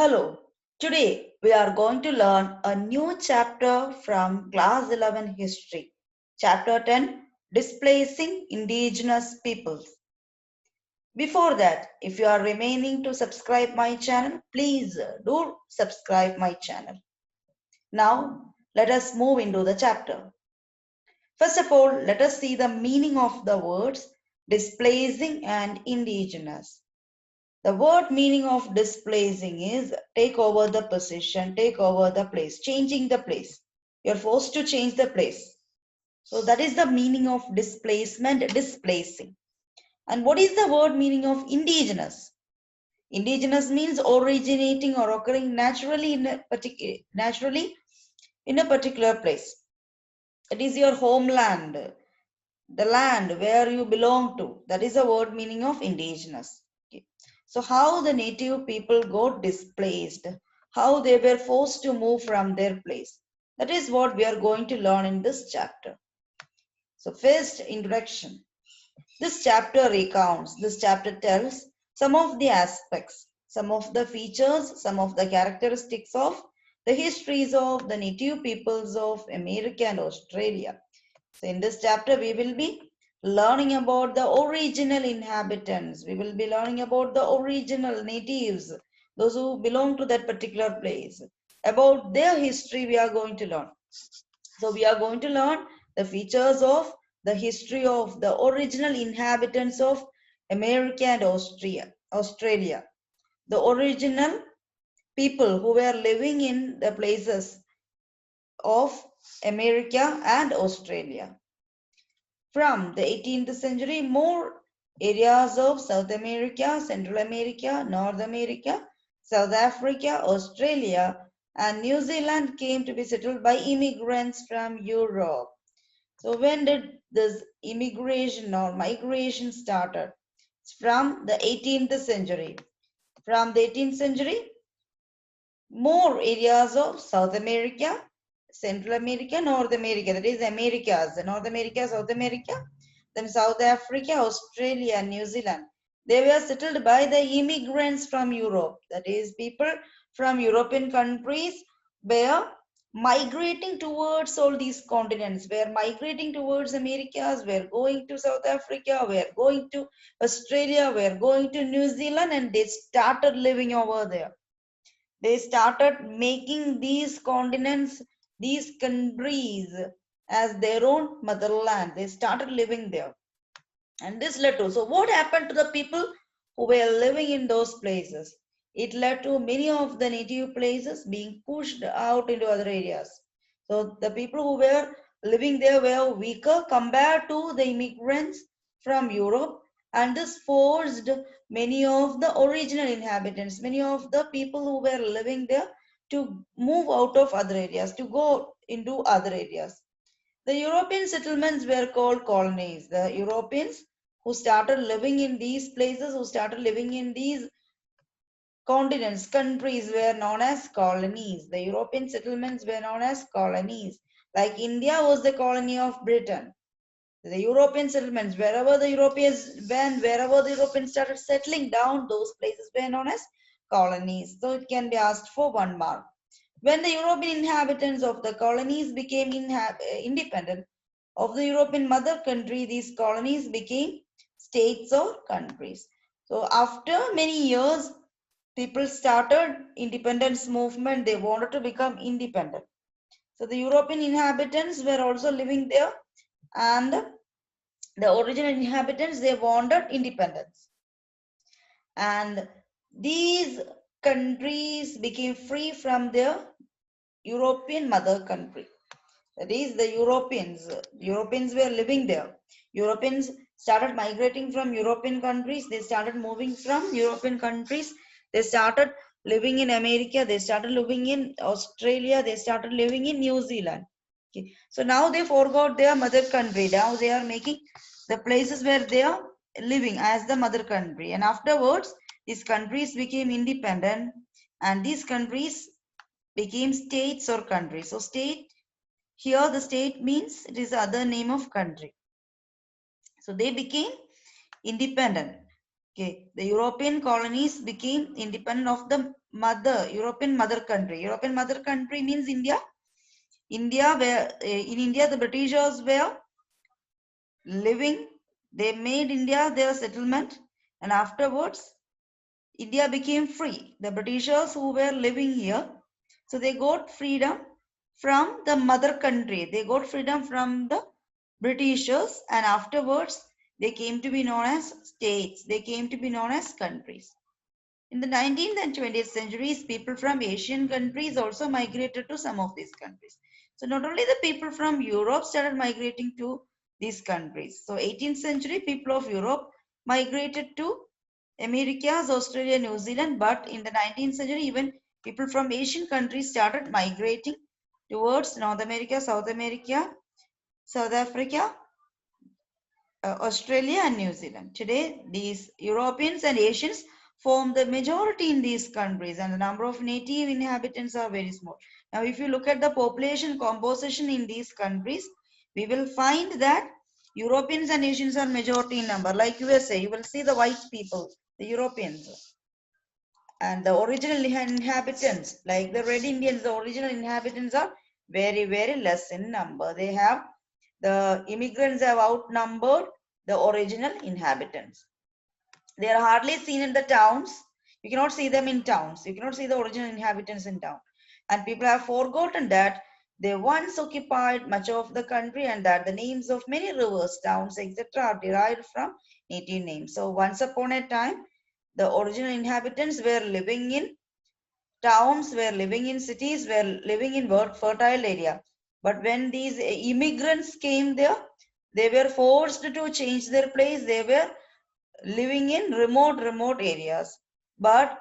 Hello, today we are going to learn a new chapter from Class 11 History. Chapter 10 Displacing Indigenous Peoples. Before that, if you are remaining to subscribe my channel, please do subscribe my channel. Now, let us move into the chapter. First of all, let us see the meaning of the words displacing and indigenous. The word meaning of displacing is take over the position, take over the place, changing the place. You're forced to change the place. So that is the meaning of displacement, displacing. And what is the word meaning of indigenous? Indigenous means originating or occurring naturally in a particular place. It is your homeland, the land where you belong to. That is the word meaning of indigenous. Okay. So how the native people got displaced, how they were forced to move from their place. That is what we are going to learn in this chapter. So first, introduction. This chapter tells some of the aspects, some of the features, some of the characteristics of the histories of the native peoples of America and Australia. So in this chapter, we will be learning about the original inhabitants. We will be learning about the original natives, those who belong to that particular place. About their history, we are going to learn. So we are going to learn the features of the history of the original inhabitants of America and Australia. The original people who were living in the places of America and Australia. From the 18th century, more areas of South America, Central America, North America, South Africa, Australia, and New Zealand came to be settled by immigrants from Europe. So when did this immigration or migration started? It's from the 18th century. From the 18th century, more areas of South America, Central America, North America, that is Americas, North America, South America, then South Africa, Australia, and New Zealand. They were settled by the immigrants from Europe, that is people from European countries were migrating towards all these continents, were migrating towards Americas, were going to South Africa, were going to Australia, were going to New Zealand, and they started living over there. They started making these continents, these countries as their own motherland. They started living there. And this led to, so what happened to the people who were living in those places? It led to many of the native places being pushed out into other areas. So the people who were living there were weaker compared to the immigrants from Europe, and this forced many of the original inhabitants, many of the people who were living there to move out of other areas, to go into other areas. The European settlements were called colonies. The Europeans who started living in these places, who started living in these continents, countries were known as colonies. The European settlements were known as colonies. Like India was the colony of Britain. The European settlements, wherever the Europeans went, wherever the Europeans started settling down, those places were known as colonies. So it can be asked for 1 mark. When the European inhabitants of the colonies became independent of the European mother country, these colonies became states or countries. So after many years, people started independence movement. They wanted to become independent. So the European inhabitants were also living there, and the original inhabitants, they wanted independence. And these countries became free from their European mother country. That is, the Europeans were living there. Europeans started migrating from European countries. They started moving from European countries. They started living in America. They started living in Australia. They started living in New Zealand. Okay. So now they forgot their mother country. Now they are making the places where they are living as the mother country. And afterwards, these countries became independent, and these countries became states or countries. So state, here the state means it is the other name of country. So they became independent. Okay, the European colonies became independent of the European mother country. European mother country means India. In India the Britishers were living. They made India their settlement, and afterwards India became free. The Britishers who were living here, so they got freedom from the mother country. They got freedom from the Britishers, and afterwards they came to be known as states. They came to be known as countries. In the 19th and 20th centuries, people from Asian countries also migrated to some of these countries. So not only the people from Europe started migrating to these countries. So 18th century, people of Europe migrated to Americas, Australia, New Zealand. But in the 19th century, even people from Asian countries started migrating towards North America, South America, South Africa, Australia and New Zealand. Today, these Europeans and Asians form the majority in these countries, and the number of native inhabitants are very small. Now, if you look at the population composition in these countries, we will find that Europeans and Asians are majority in number. Like USA, you will see the white people, the Europeans, and the original inhabitants, like the Red Indians, the original inhabitants are very, very less in number. The immigrants have outnumbered the original inhabitants. They are hardly seen in the towns. You cannot see them in towns. You cannot see the original inhabitants in town. And people have forgotten that they once occupied much of the country, and that the names of many rivers, towns, etc. are derived from native names. So once upon a time, the original inhabitants were living in towns, were living in cities, were living in fertile area. But when these immigrants came there, they were forced to change their place. They were living in remote areas. But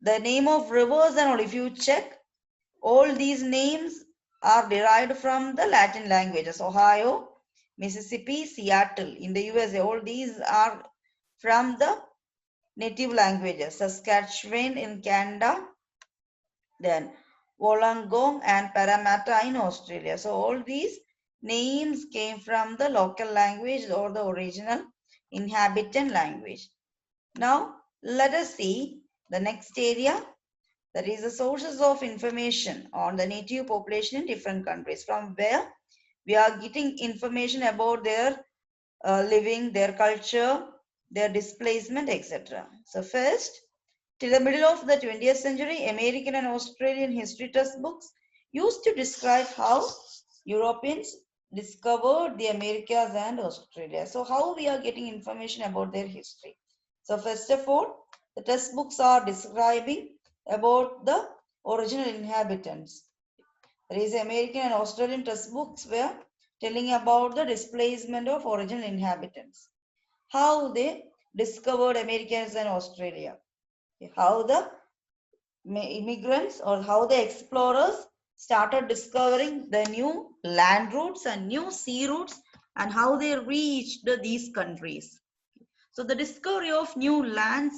the name of rivers and all, if you check, all these names are derived from the Latin languages. Ohio, Mississippi, Seattle in the USA, all these are from the native languages. Saskatchewan in Canada, then Wollongong and Parramatta in Australia. So all these names came from the local language or the original inhabitant language. Now let us see the next area, that is the sources of information on the native population in different countries, from where we are getting information about their living, their culture, their displacement, etc. So first, till the middle of the 20th century, American and Australian history textbooks used to describe how Europeans discovered the Americas and Australia. So how we are getting information about their history. So first of all, the textbooks are describing about the original inhabitants. There is American and Australian textbooks were telling about the displacement of original inhabitants, how they discovered Americans and Australia, how the immigrants or how the explorers started discovering the new land routes and new sea routes, and how they reached these countries. So the discovery of new lands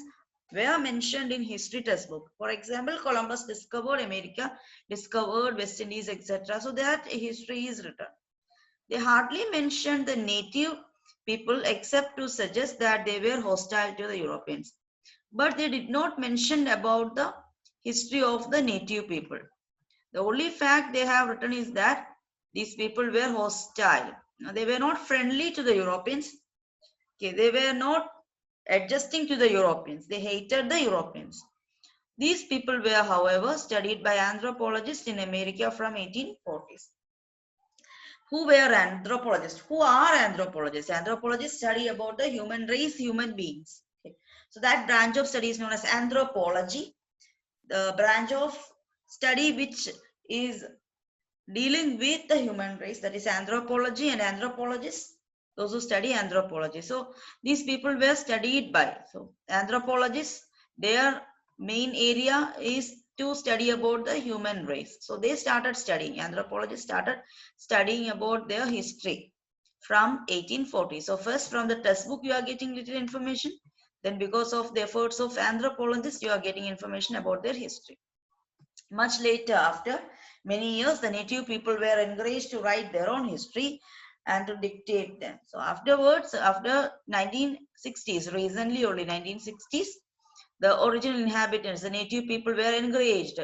were mentioned in history textbook. For example, Columbus discovered America, discovered West Indies, etc. So that history is written. They hardly mentioned the native people except to suggest that they were hostile to the Europeans. But they did not mention about the history of the native people. The only fact they have written is that these people were hostile. Now, they were not friendly to the Europeans. Okay, they were not adjusting to the Europeans. They hated the Europeans. These people were, however, studied by anthropologists in America from 1840s. Who were anthropologists? Who are anthropologists? Anthropologists study about the human race, human beings. Okay. So that branch of study is known as anthropology. The branch of study which is dealing with the human race, that is anthropology, and anthropologists, those who study anthropology. So these people were studied by, so anthropologists, their main area is to study about the human race. So they started studying, anthropologists started studying about their history from 1840. So first from the textbook you are getting little information, then because of the efforts of anthropologists you are getting information about their history. Much later, after many years, the native people were encouraged to write their own history. and to dictate them. So afterwards, after 1960s, recently only 1960s, the original inhabitants, the native people were encouraged.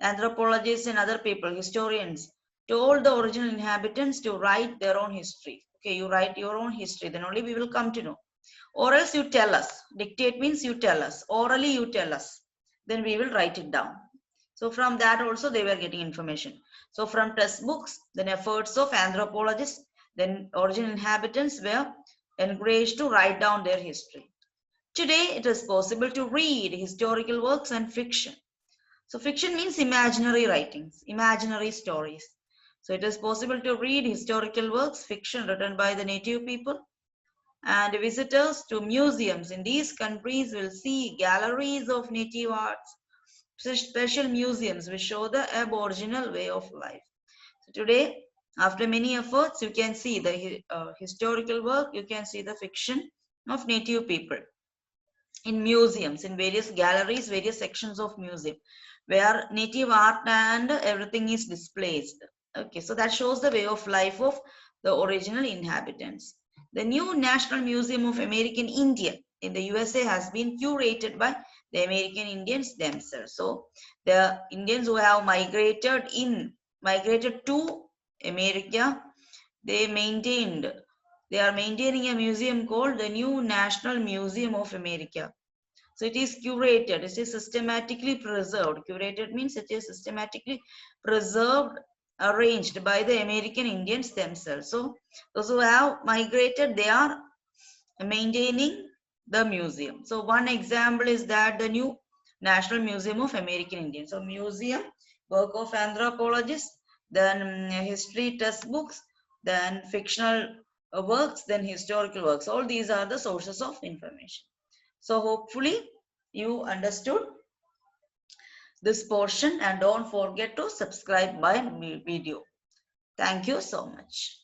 Anthropologists and other people, historians, told the original inhabitants to write their own history. Okay, you write your own history, then only we will come to know. Or else you tell us. Dictate means you tell us. Orally you tell us. Then we will write it down. So from that also they were getting information. So from textbooks, then efforts of anthropologists, then original inhabitants were encouraged to write down their history. Today it is possible to read historical works and fiction. So fiction means imaginary writings, imaginary stories. So it is possible to read historical works, fiction written by the native people, and visitors to museums in these countries will see galleries of native arts, special museums which show the aboriginal way of life. So today, after many efforts, you can see the historical work, you can see the fiction of native people in museums, in various galleries, various sections of museum, where native art and everything is displayed. Okay, so that shows the way of life of the original inhabitants. The new National Museum of American Indian in the USA has been curated by the American Indians themselves. So the Indians who have migrated to America, they are maintaining a museum called the New National Museum of America. So it is curated, it is systematically preserved. Curated means it is systematically preserved, arranged by the American Indians themselves. So those who have migrated, they are maintaining the museum. So one example is that the new National Museum of American Indians. So museum, work of anthropologists, then history textbooks, then fictional works, then historical works. All these are the sources of information. So hopefully you understood this portion, and don't forget to subscribe my video. Thank you so much.